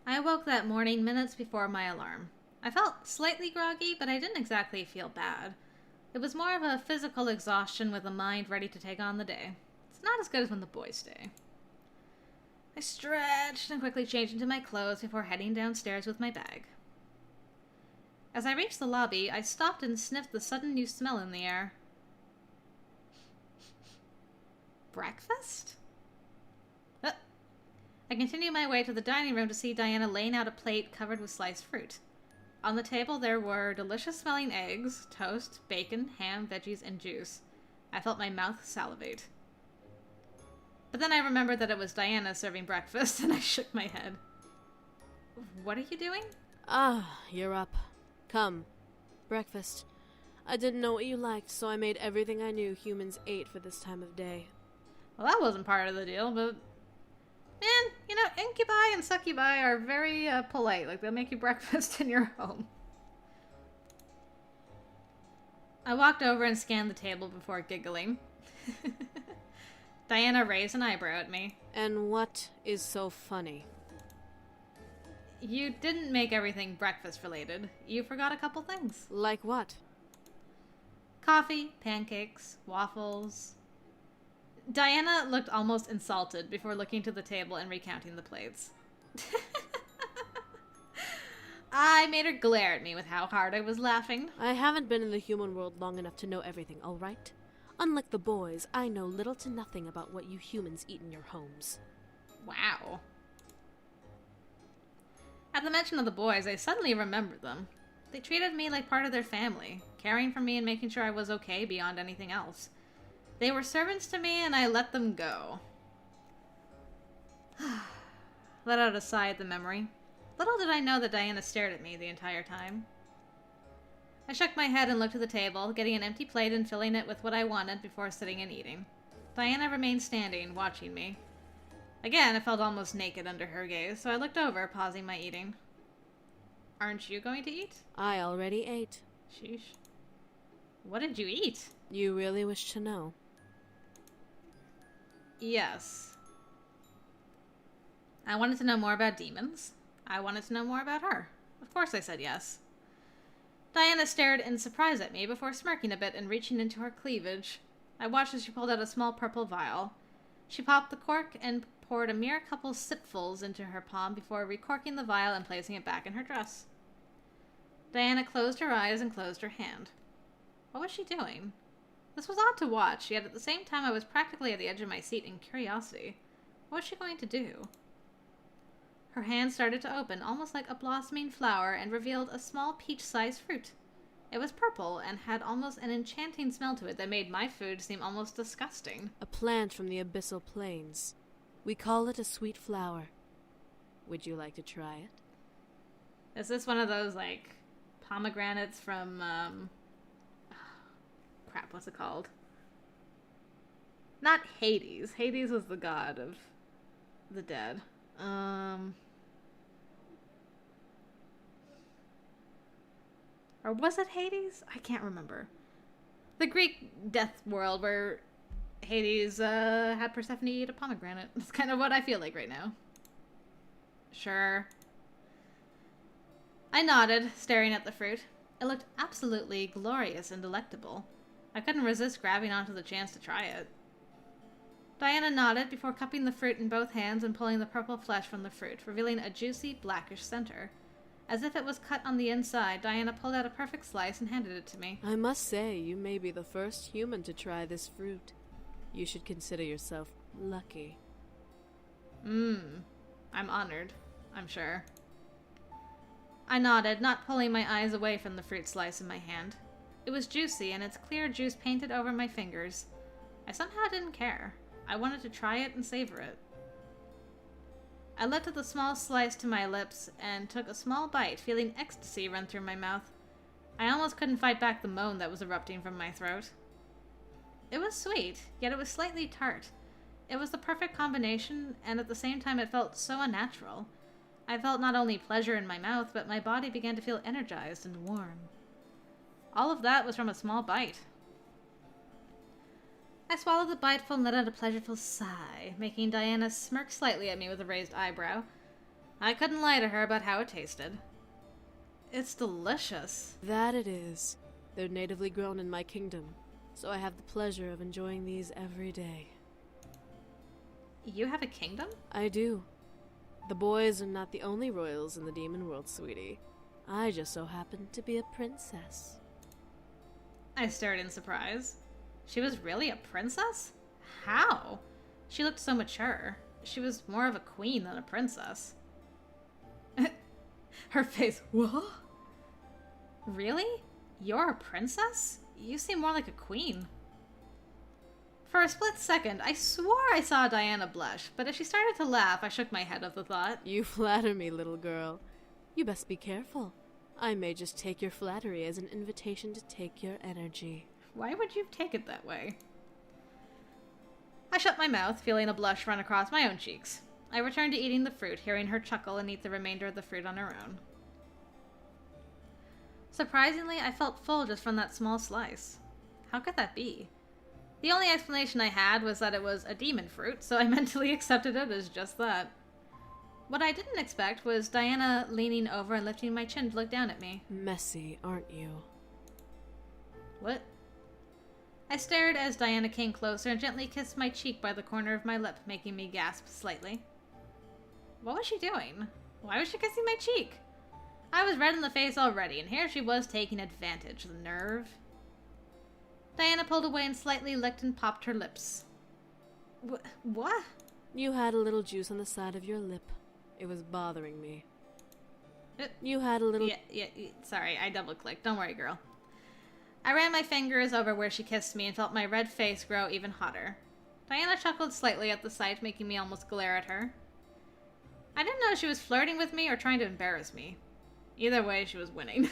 I awoke that morning minutes before my alarm. I felt slightly groggy, but I didn't exactly feel bad. It was more of a physical exhaustion with a mind ready to take on the day. It's not as good as when the boys stay. I stretched and quickly changed into my clothes before heading downstairs with my bag. As I reached the lobby, I stopped and sniffed the sudden new smell in the air. Breakfast? I continued my way to the dining room to see Diana laying out a plate covered with sliced fruit. On the table there were delicious-smelling eggs, toast, bacon, ham, veggies, and juice. I felt my mouth salivate. But then I remembered that it was Diana serving breakfast, and I shook my head. What are you doing? Ah, you're up. Come. Breakfast. I didn't know what you liked, so I made everything I knew humans ate for this time of day. Well, that wasn't part of the deal, but... Man, you know, incubi and succubi are very polite. Like, they'll make you breakfast in your home. I walked over and scanned the table before giggling. Diana raised an eyebrow at me. And what is so funny? You didn't make everything breakfast-related. You forgot a couple things. Like what? Coffee, pancakes, waffles... Diana looked almost insulted before looking to the table and recounting the plates. I made her glare at me with how hard I was laughing. I haven't been in the human world long enough to know everything, all right? Unlike the boys, I know little to nothing about what you humans eat in your homes. Wow. At the mention of the boys, I suddenly remembered them. They treated me like part of their family, caring for me and making sure I was okay beyond anything else. They were servants to me, and I let them go. Let out a sigh at the memory. Little did I know that Diana stared at me the entire time. I shook my head and looked at the table, getting an empty plate and filling it with what I wanted before sitting and eating. Diana remained standing, watching me. Again, I felt almost naked under her gaze, so I looked over, pausing my eating. Aren't you going to eat? I already ate. Sheesh. What did you eat? You really wish to know? Yes. I wanted to know more about demons. I wanted to know more about her. Of course I said yes. Diana stared in surprise at me before smirking a bit and reaching into her cleavage. I watched as she pulled out a small purple vial. She popped the cork and poured a mere couple sipfuls into her palm before recorking the vial and placing it back in her dress. Diana closed her eyes and closed her hand. What was she doing? This was odd to watch, yet at the same time I was practically at the edge of my seat in curiosity. What was she going to do? Her hand started to open, almost like a blossoming flower, and revealed a small peach-sized fruit. It was purple and had almost an enchanting smell to it that made my food seem almost disgusting. A plant from the abyssal plains. We call it a sweet flower. Would you like to try it? Is this one of those, like, pomegranates from, crap, what's it called? Not Hades. Hades was the god of the dead. Or was it Hades? I can't remember. The Greek death world where Hades had Persephone eat a pomegranate. That's kind of what I feel like right now. Sure. I nodded, staring at the fruit. It looked absolutely glorious and delectable. I couldn't resist grabbing onto the chance to try it. Diana nodded before cupping the fruit in both hands and pulling the purple flesh from the fruit, revealing a juicy, blackish center. As if it was cut on the inside, Diana pulled out a perfect slice and handed it to me. I must say, you may be the first human to try this fruit. You should consider yourself lucky. I'm honored, I'm sure. I nodded, not pulling my eyes away from the fruit slice in my hand. It was juicy, and its clear juice painted over my fingers. I somehow didn't care. I wanted to try it and savor it. I lifted the small slice to my lips and took a small bite, feeling ecstasy run through my mouth. I almost couldn't fight back the moan that was erupting from my throat. It was sweet, yet it was slightly tart. It was the perfect combination, and at the same time it felt so unnatural. I felt not only pleasure in my mouth, but my body began to feel energized and warm. All of that was from a small bite. I swallowed the biteful and let out a pleasureful sigh, making Diana smirk slightly at me with a raised eyebrow. I couldn't lie to her about how it tasted. It's delicious. That it is. They're natively grown in my kingdom, so I have the pleasure of enjoying these every day. You have a kingdom? I do. The boys are not the only royals in the demon world, sweetie. I just so happen to be a princess. I stared in surprise. She was really a princess? How? She looked so mature. She was more of a queen than a princess. Her face, what? Really? You're a princess? You seem more like a queen. For a split second, I swore I saw Diana blush, but as she started to laugh, I shook my head at the thought. You flatter me, little girl. You best be careful. I may just take your flattery as an invitation to take your energy. Why would you take it that way? I shut my mouth, feeling a blush run across my own cheeks. I returned to eating the fruit, hearing her chuckle and eat the remainder of the fruit on her own. Surprisingly, I felt full just from that small slice. How could that be? The only explanation I had was that it was a demon fruit, so I mentally accepted it as just that. What I didn't expect was Diana leaning over and lifting my chin to look down at me. Messy, aren't you? What? I stared as Diana came closer and gently kissed my cheek by the corner of my lip, making me gasp slightly. What was she doing? Why was she kissing my cheek? I was red in the face already, and here she was taking advantage. The nerve. Diana pulled away and slightly licked and popped her lips. What? You had a little juice on the side of your lip. It was bothering me. You had a little... Yeah, sorry, I double-clicked. Don't worry, girl. I ran my fingers over where she kissed me and felt my red face grow even hotter. Diana chuckled slightly at the sight, making me almost glare at her. I didn't know if she was flirting with me or trying to embarrass me. Either way, she was winning.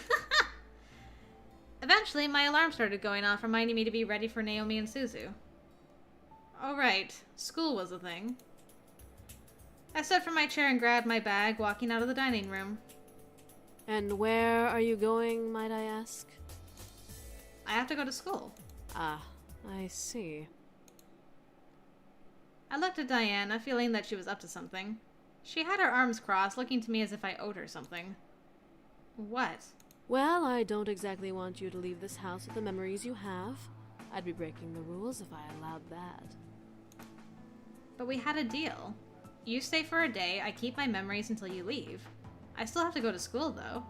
Eventually, my alarm started going off, reminding me to be ready for Naomi and Suzu. Oh right, school was a thing. I stood from my chair and grabbed my bag, walking out of the dining room. And where are you going, might I ask? I have to go to school. Ah, I see. I looked at Diana, feeling that she was up to something. She had her arms crossed, looking to me as if I owed her something. What? Well, I don't exactly want you to leave this house with the memories you have. I'd be breaking the rules if I allowed that. But we had a deal. You stay for a day, I keep my memories until you leave. I still have to go to school, though.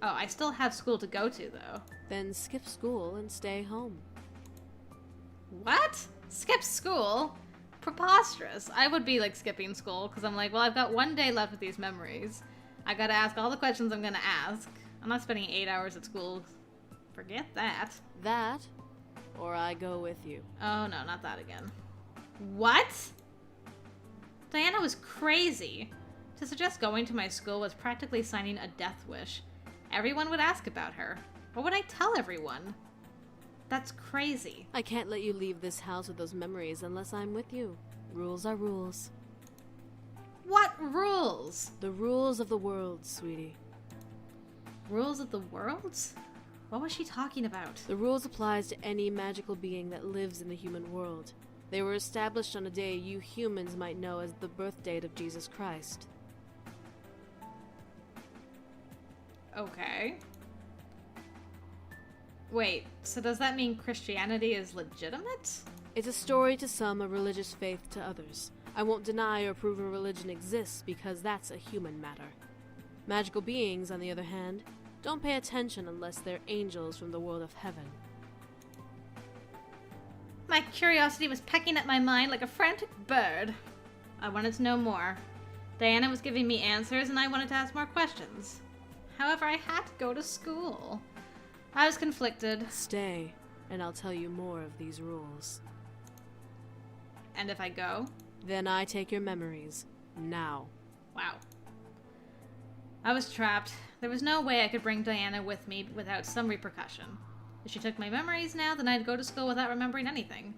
Oh, I still have school to go to, though. Then skip school and stay home. What? Skip school? Preposterous. I would be, like, skipping school, because I'm like, well, I've got one day left with these memories. I gotta ask all the questions I'm gonna ask. I'm not spending 8 hours at school. Forget that. That, or I go with you. Oh, no, not that again. What? Diana was crazy. To suggest going to my school was practically signing a death wish. Everyone would ask about her. What would I tell everyone? That's crazy. I can't let you leave this house with those memories unless I'm with you. Rules are rules. What rules? The rules of the world, sweetie. Rules of the world? What was she talking about? The rules applies to any magical being that lives in the human world. They were established on a day you humans might know as the birth date of Jesus Christ. Okay. Wait, so does that mean Christianity is legitimate? It's a story to some, a religious faith to others. I won't deny or prove a religion exists because that's a human matter. Magical beings, on the other hand, don't pay attention unless they're angels from the world of heaven. My curiosity was pecking at my mind like a frantic bird. I wanted to know more. Diana was giving me answers and I wanted to ask more questions. However, I had to go to school. I was conflicted. Stay, and I'll tell you more of these rules. And if I go? Then I take your memories. Now. Wow. I was trapped. There was no way I could bring Diana with me without some repercussion. If she took my memories now, then I'd go to school without remembering anything.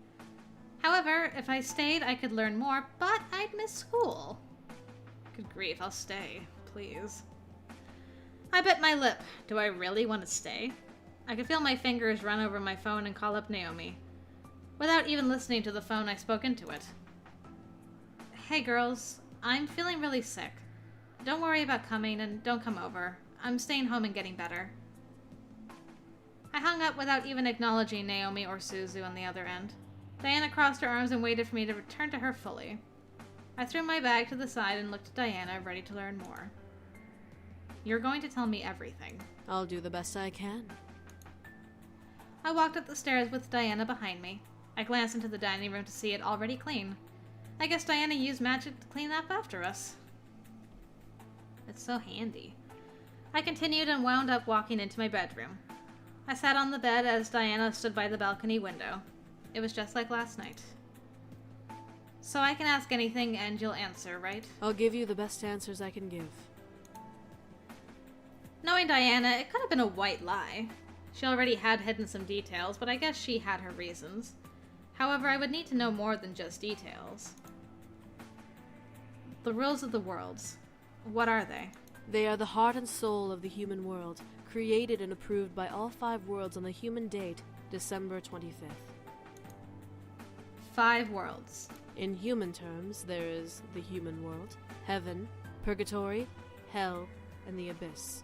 However, if I stayed, I could learn more, but I'd miss school. Good grief, I'll stay. Please. I bit my lip. Do I really want to stay? I could feel my fingers run over my phone and call up Naomi. Without even listening to the phone, I spoke into it. Hey girls, I'm feeling really sick. Don't worry about coming, and don't come over. I'm staying home and getting better. I hung up without even acknowledging Naomi or Suzu on the other end. Diana crossed her arms and waited for me to return to her fully. I threw my bag to the side and looked at Diana, ready to learn more. You're going to tell me everything. I'll do the best I can. I walked up the stairs with Diana behind me. I glanced into the dining room to see it already clean. I guess Diana used magic to clean up after us. It's so handy. I continued and wound up walking into my bedroom. I sat on the bed as Diana stood by the balcony window. It was just like last night. So I can ask anything and you'll answer, right? I'll give you the best answers I can give. Knowing Diana, it could have been a white lie. She already had hidden some details, but I guess she had her reasons. However, I would need to know more than just details. The rules of the worlds. What are they? They are the heart and soul of the human world, created and approved by all 5 worlds on the human date, December 25th. 5 worlds. In human terms, there is the human world, heaven, purgatory, hell, and the abyss.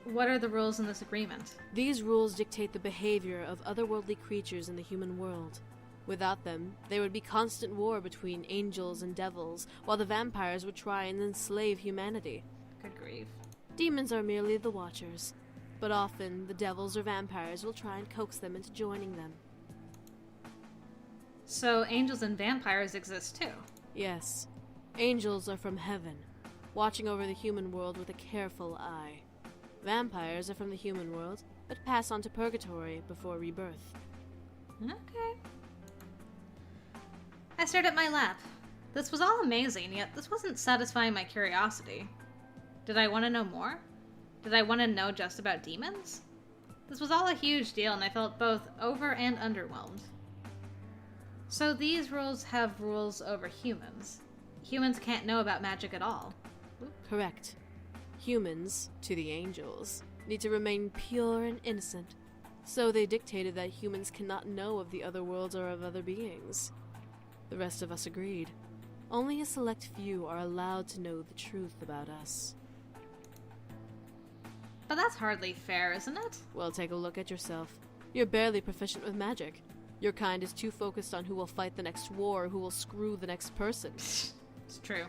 What are the rules in this agreement? These rules dictate the behavior of otherworldly creatures in the human world. Without them, there would be constant war between angels and devils, while the vampires would try and enslave humanity. Good grief. Demons are merely the watchers, but often the devils or vampires will try and coax them into joining them. So angels and vampires exist too? Yes. Angels are from heaven, watching over the human world with a careful eye. Vampires are from the human world, but pass on to purgatory before rebirth. Okay. I stared at my lap. This was all amazing, yet this wasn't satisfying my curiosity. Did I want to know more? Did I want to know just about demons? This was all a huge deal, and I felt both over and underwhelmed. So these rules have rules over humans. Humans can't know about magic at all. Correct. Humans, to the angels, need to remain pure and innocent. So they dictated that humans cannot know of the other worlds or of other beings. The rest of us agreed. Only a select few are allowed to know the truth about us. But that's hardly fair, isn't it? Well, take a look at yourself. You're barely proficient with magic. Your kind is too focused on who will fight the next war or who will screw the next person. It's true.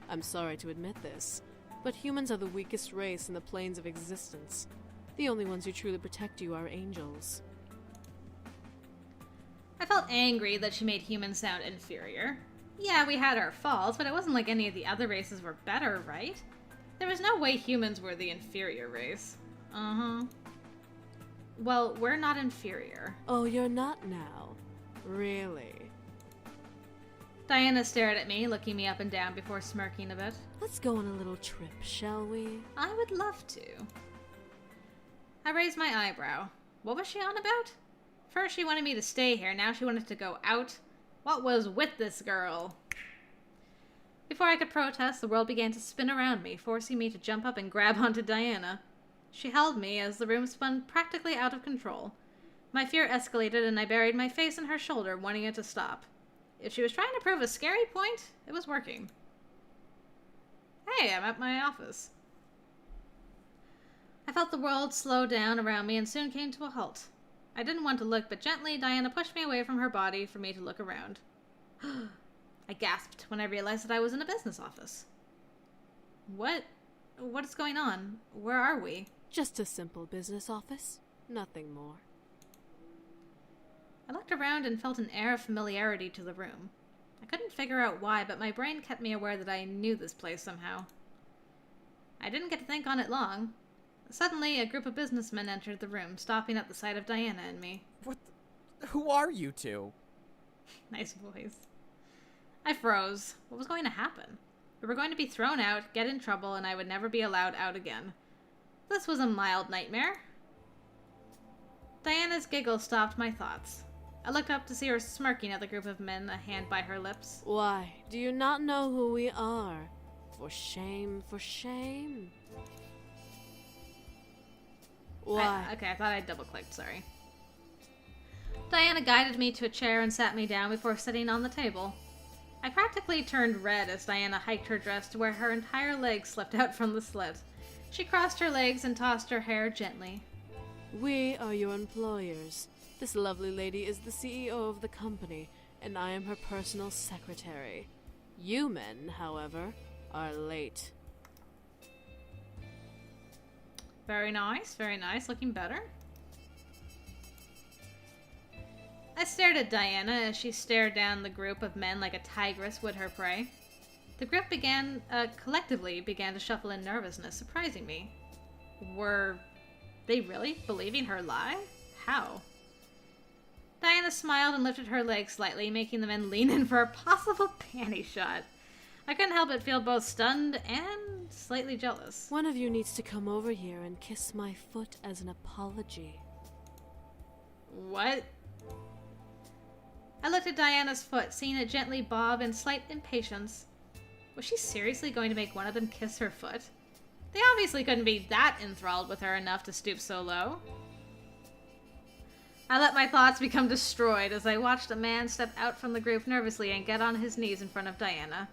I'm sorry to admit this, but humans are the weakest race in the planes of existence. The only ones who truly protect you are angels. I felt angry that she made humans sound inferior. Yeah, we had our faults, but it wasn't like any of the other races were better, right? There was no way humans were the inferior race. Uh-huh. Well, we're not inferior. Oh, you're not now? Really? Diana stared at me, looking me up and down before smirking a bit. Let's go on a little trip, shall we? I would love to. I raised my eyebrow. What was she on about? First she wanted me to stay here, now she wanted to go out. What was with this girl? Before I could protest, the world began to spin around me, forcing me to jump up and grab onto Diana. She held me as the room spun practically out of control. My fear escalated and I buried my face in her shoulder, wanting it to stop. If she was trying to prove a scary point, it was working. Hey, I'm at my office. I felt the world slow down around me and soon came to a halt. I didn't want to look, but gently Diana pushed me away from her body for me to look around. I gasped when I realized that I was in a business office. What is going on? Where are we? Just a simple business office. Nothing more. I looked around and felt an air of familiarity to the room. I couldn't figure out why, but my brain kept me aware that I knew this place somehow. I didn't get to think on it long. Suddenly, a group of businessmen entered the room, stopping at the sight of Diana and me. Who are you two? Nice voice. I froze. What was going to happen? We were going to be thrown out, get in trouble, and I would never be allowed out again. This was a mild nightmare. Diana's giggle stopped my thoughts. I looked up to see her smirking at the group of men, a hand by her lips. Why, do you not know who we are? For shame, for shame. Why? Okay, I thought I double-clicked, sorry. Diana guided me to a chair and sat me down before sitting on the table. I practically turned red as Diana hiked her dress to where her entire leg slipped out from the slit. She crossed her legs and tossed her hair gently. We are your employers. This lovely lady is the CEO of the company, and I am her personal secretary. You men, however, are late. Very nice, looking better. I stared at Diana as she stared down the group of men like a tigress would her prey. The group collectively began to shuffle in nervousness, surprising me. Were they really believing her lie? How? Diana smiled and lifted her leg slightly, making the men lean in for a possible panty shot. I couldn't help but feel both stunned and slightly jealous. One of you needs to come over here and kiss my foot as an apology. What? I looked at Diana's foot, seeing it gently bob in slight impatience. Was she seriously going to make one of them kiss her foot? They obviously couldn't be that enthralled with her enough to stoop so low. I let my thoughts become destroyed as I watched a man step out from the group nervously and get on his knees in front of Diana.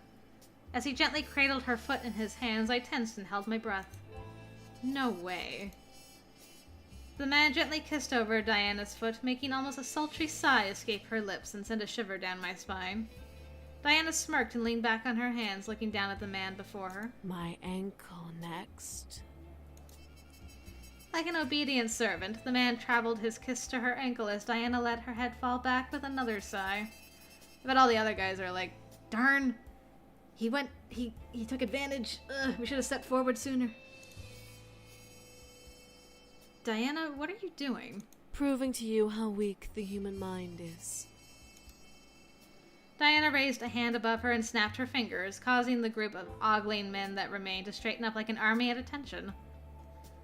As he gently cradled her foot in his hands, I tensed and held my breath. No way. The man gently kissed over Diana's foot, making almost a sultry sigh escape her lips and send a shiver down my spine. Diana smirked and leaned back on her hands, looking down at the man before her. My ankle next. Like an obedient servant, the man traveled his kiss to her ankle as Diana let her head fall back with another sigh. But all the other guys are like, darn, he took advantage. Ugh, we should have stepped forward sooner. Diana, what are you doing? Proving to you how weak the human mind is. Diana raised a hand above her and snapped her fingers, causing the group of ogling men that remained to straighten up like an army at attention.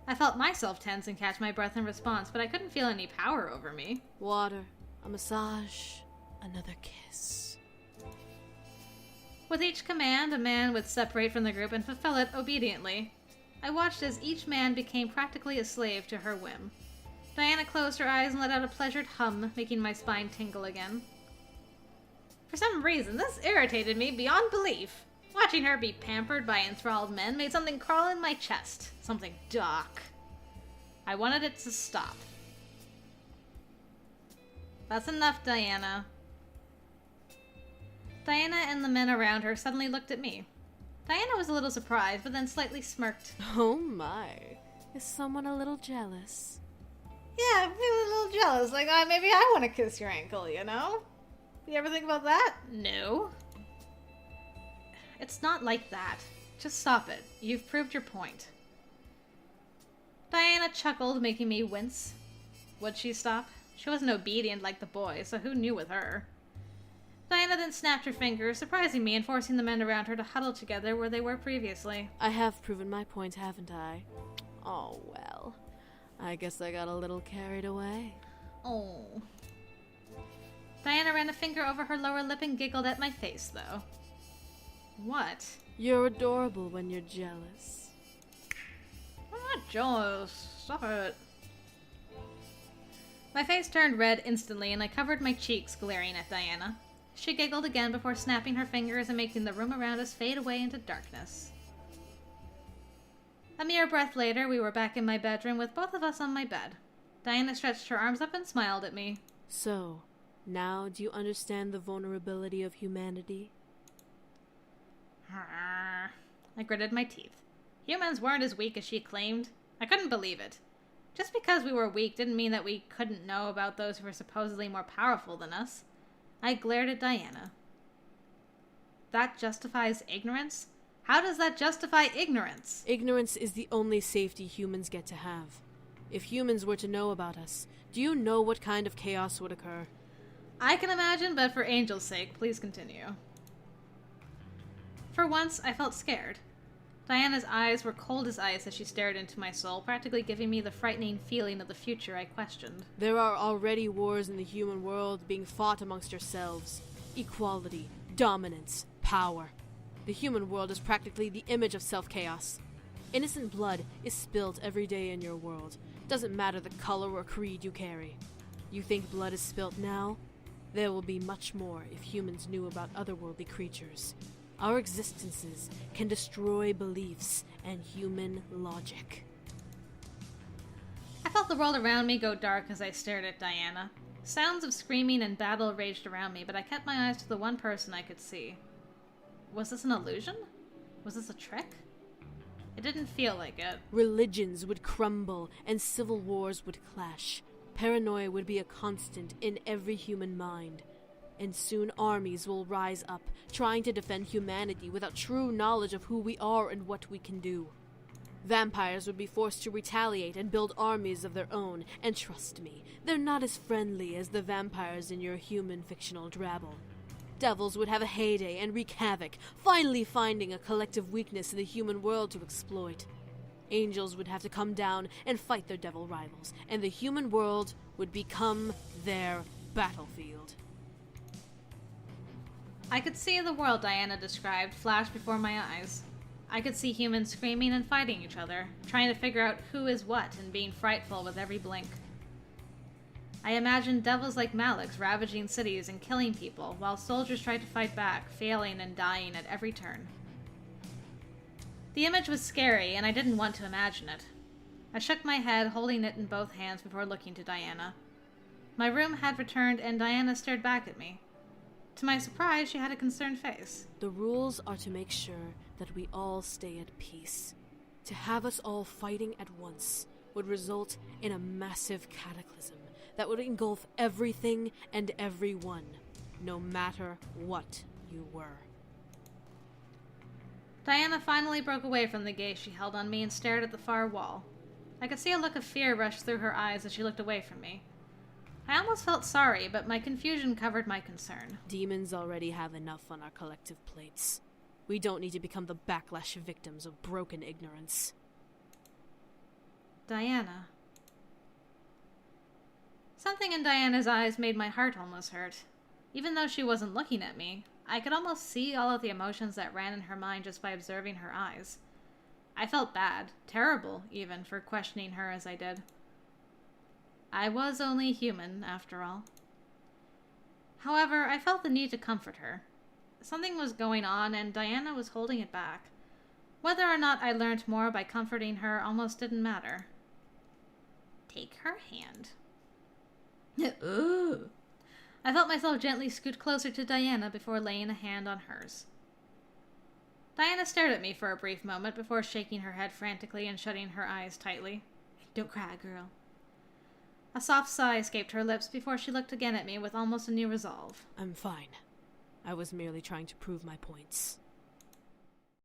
I felt myself tense and catch my breath in response, but I couldn't feel any power over me. Water, a massage, another kiss. With each command, a man would separate from the group and fulfill it obediently. I watched as each man became practically a slave to her whim. Diana closed her eyes and let out a pleasured hum, making my spine tingle again. For some reason, this irritated me beyond belief. Watching her be pampered by enthralled men made something crawl in my chest. Something dark. I wanted it to stop. That's enough, Diana. Diana and the men around her suddenly looked at me. Diana was a little surprised, but then slightly smirked. Oh my. Is someone a little jealous? Yeah, I'm feeling a little jealous. Like, maybe I want to kiss your ankle, you know? You ever think about that? No. It's not like that. Just stop it. You've proved your point. Diana chuckled, making me wince. Would she stop? She wasn't obedient like the boys, so who knew with her? Diana then snapped her fingers, surprising me and forcing the men around her to huddle together where they were previously. I have proven my point, haven't I? Oh, well. I guess I got a little carried away. Oh. Diana ran a finger over her lower lip and giggled at my face, though. What? You're adorable when you're jealous. I'm not jealous. Stop it. My face turned red instantly, and I covered my cheeks, glaring at Diana. She giggled again before snapping her fingers and making the room around us fade away into darkness. A mere breath later, we were back in my bedroom with both of us on my bed. Diana stretched her arms up and smiled at me. So, now do you understand the vulnerability of humanity? I gritted my teeth. Humans weren't as weak as she claimed. I couldn't believe it. Just because we were weak didn't mean that we couldn't know about those who were supposedly more powerful than us. I glared at Diana. That justifies ignorance? How does that justify ignorance? Ignorance is the only safety humans get to have. If humans were to know about us, do you know what kind of chaos would occur? I can imagine, but for Angel's sake, please continue. For once, I felt scared. Diana's eyes were cold as ice as she stared into my soul, practically giving me the frightening feeling of the future I questioned. There are already wars in the human world being fought amongst yourselves. Equality, dominance, power. The human world is practically the image of self-chaos. Innocent blood is spilled every day in your world. Doesn't matter the color or creed you carry. You think blood is spilt now? There will be much more if humans knew about otherworldly creatures. Our existences can destroy beliefs and human logic. I felt the world around me go dark as I stared at Diana. Sounds of screaming and battle raged around me, but I kept my eyes to the one person I could see. Was this an illusion? Was this a trick? It didn't feel like it. Religions would crumble and civil wars would clash. Paranoia would be a constant in every human mind. And soon armies will rise up, trying to defend humanity without true knowledge of who we are and what we can do. Vampires would be forced to retaliate and build armies of their own, and trust me, they're not as friendly as the vampires in your human fictional drabble. Devils would have a heyday and wreak havoc, finally finding a collective weakness in the human world to exploit. Angels would have to come down and fight their devil rivals, and the human world would become their battlefield. I could see the world Diana described flash before my eyes. I could see humans screaming and fighting each other, trying to figure out who is what and being frightful with every blink. I imagined devils like Malix ravaging cities and killing people, while soldiers tried to fight back, failing and dying at every turn. The image was scary, and I didn't want to imagine it. I shook my head, holding it in both hands before looking to Diana. My room had returned, and Diana stared back at me. To my surprise, she had a concerned face. The rules are to make sure that we all stay at peace. To have us all fighting at once would result in a massive cataclysm that would engulf everything and everyone, no matter what you were. Diana finally broke away from the gaze she held on me and stared at the far wall. I could see a look of fear rush through her eyes as she looked away from me. I almost felt sorry, but my confusion covered my concern. Demons already have enough on our collective plates. We don't need to become the backlash victims of broken ignorance. Diana. Something in Diana's eyes made my heart almost hurt. Even though she wasn't looking at me, I could almost see all of the emotions that ran in her mind just by observing her eyes. I felt bad, terrible even, for questioning her as I did. I was only human, after all. However, I felt the need to comfort her. Something was going on, and Diana was holding it back. Whether or not I learned more by comforting her almost didn't matter. Take her hand. Ooh. I felt myself gently scoot closer to Diana before laying a hand on hers. Diana stared at me for a brief moment before shaking her head frantically and shutting her eyes tightly. Don't cry, girl. A soft sigh escaped her lips before she looked again at me with almost a new resolve. I'm fine. I was merely trying to prove my points.